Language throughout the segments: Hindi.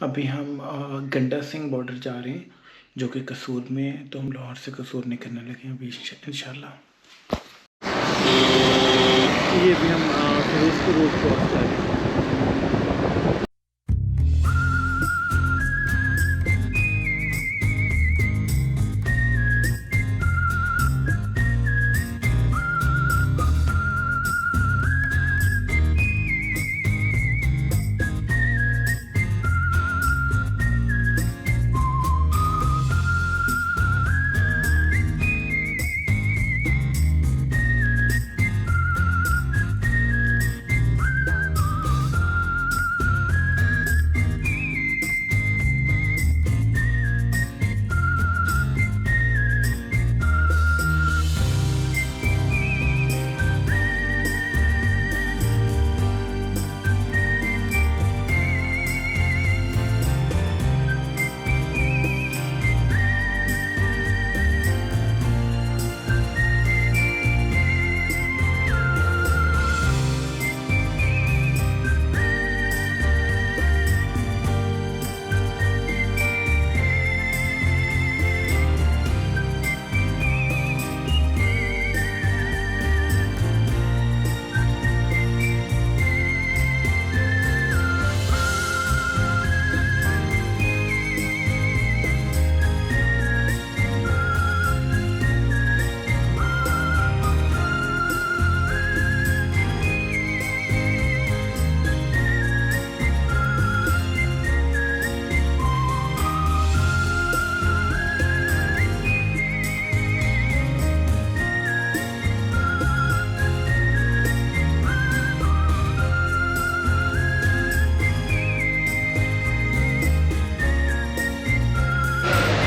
अभी हम गंडा सिंह बॉर्डर जा रहे हैं जो कि कसूर में है। तो हम लाहौर से कसूर निकलने लगे हैं अभी इंशाल्लाह। ये भी हम फिरोजपुर रोड क्रॉस कर रहे हैं।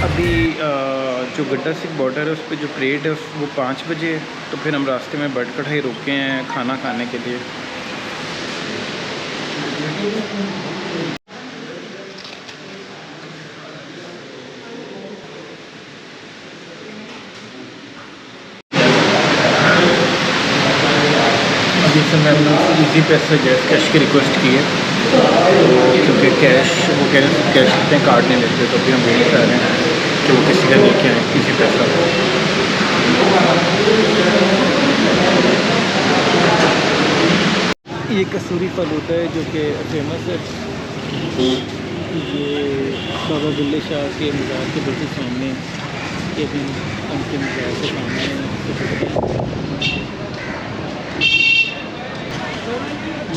अभी जो गड्डा सिंह बॉर्डर है उस पर जो परेड है वो 5 बजे है। तो फिर हम रास्ते में बर्ड कढ़ाई रुके हैं खाना खाने के लिए। अभी समय हमने इजी पैसे गैस कैश की रिक्वेस्ट की है क्योंकि कैश वो कह रहे हैं कैश लेते हैं कार्ड नहीं लेते। तो अभी हम वेट कर रहे हैं कि वो किसी का लेके आए किसी पैसा। ये कसूरी फालूदा है जो कि फेमस है। ये बाबा बुल्ले शाह के मज़ार के बिल्कुल सामने ये भी उनके मज़ार के सामने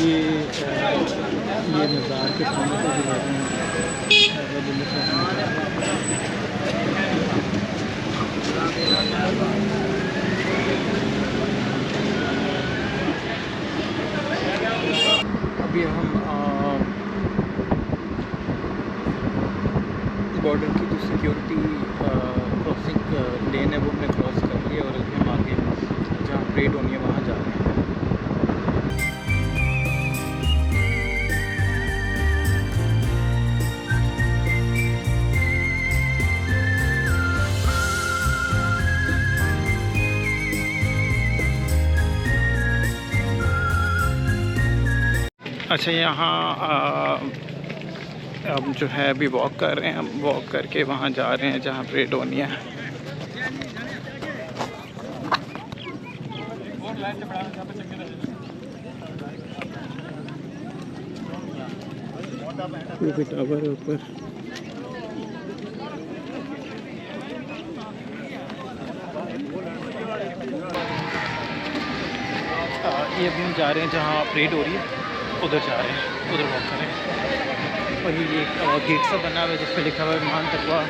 ये मज़ार के सामने से दिखा रहे हैं बाबा बुल्ले शाह का मज़ार। अभी हम बॉर्डर की जो सिक्योरिटी क्रॉसिंग लेन है वो हमने क्रॉस कर लिया और अभी हम आगे जहाँ परेड होनी है वहाँ जा रहे हैं। अच्छा, यहाँ हम जो है अभी वॉक कर रहे हैं। हम वॉक करके वहाँ जा रहे हैं जहाँ परेड होनी है। टावर है ऊपर। ये अभी हम जा रहे हैं जहाँ परेड हो रही है उधर जा रहे हैं, उधर वॉक कर रहे हैं। और ये गेट सा बना हुआ है जिस पर लिखा हुआ है मान तकवा।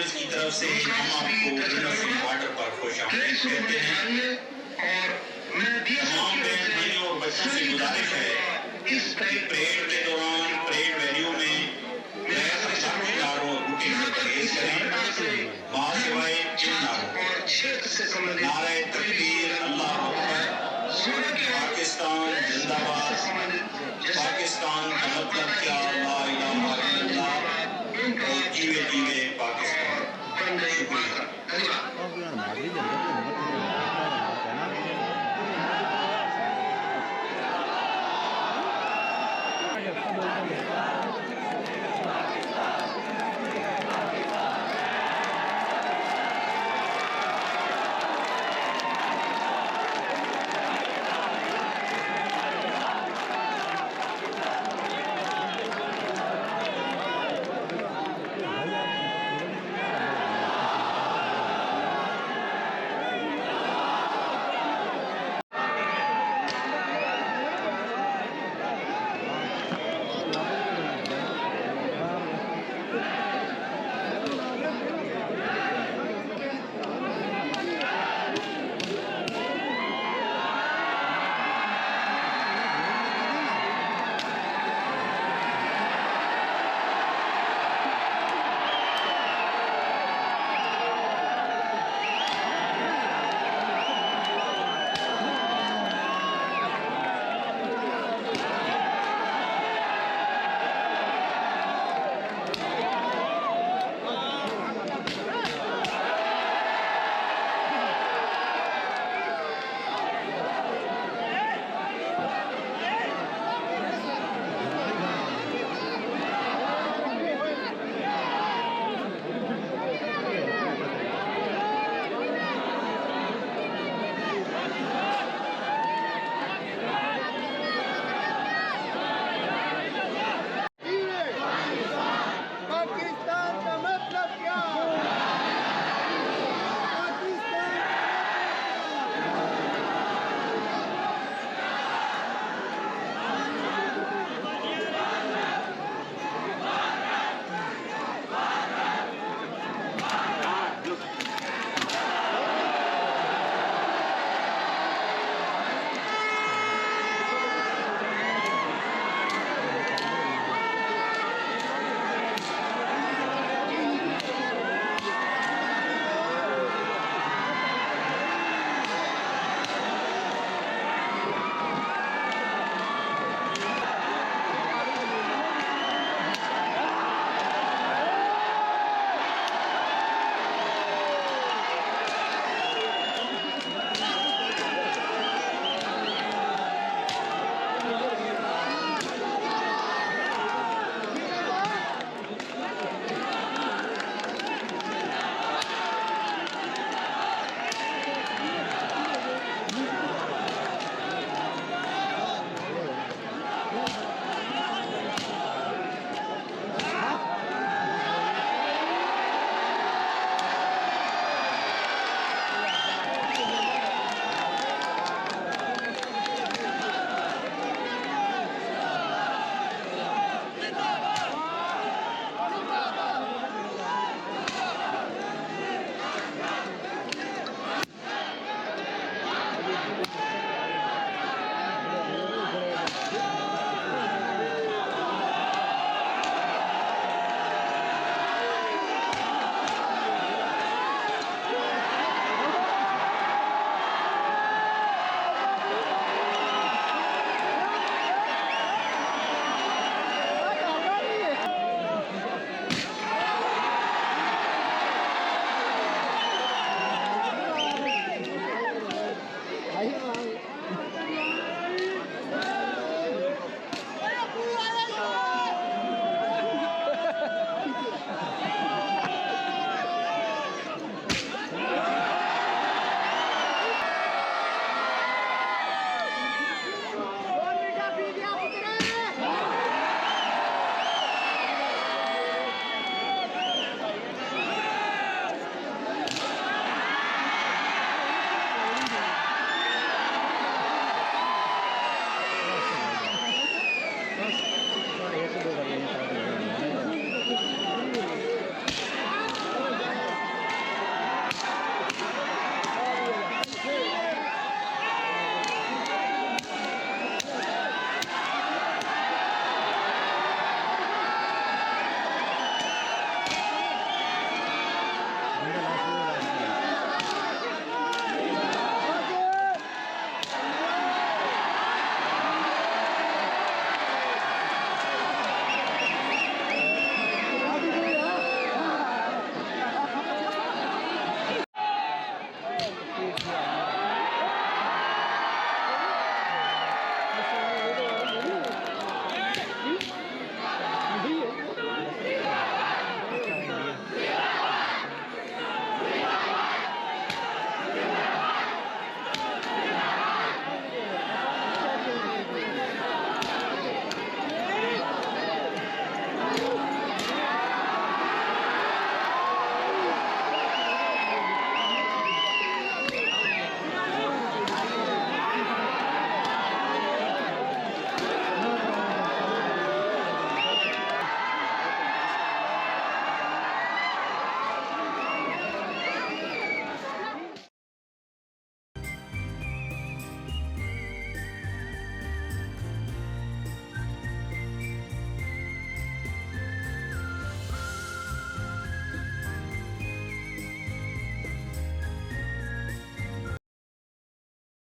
एंजल्स की तरफ से हम आपको यूनिवर्सिटी बॉर्डर पर खुशामदीद कहते हैं। तमाम बहन भाइयों और बच्चों से गुजारिश है कि परेड के दौरान परेड वैल्यू में गैर अखलाकी नारों और बूटे से परहेज करें। बासिवाए इन नारों नारे तकबीर, अल्लाह अकबर, पाकिस्तान जिंदाबाद, पाकिस्तान का मतलब क्या, ला इलाहा इल्लल्लाह और जीवे जीवे पाकिस्तान। बंदा लास्ट में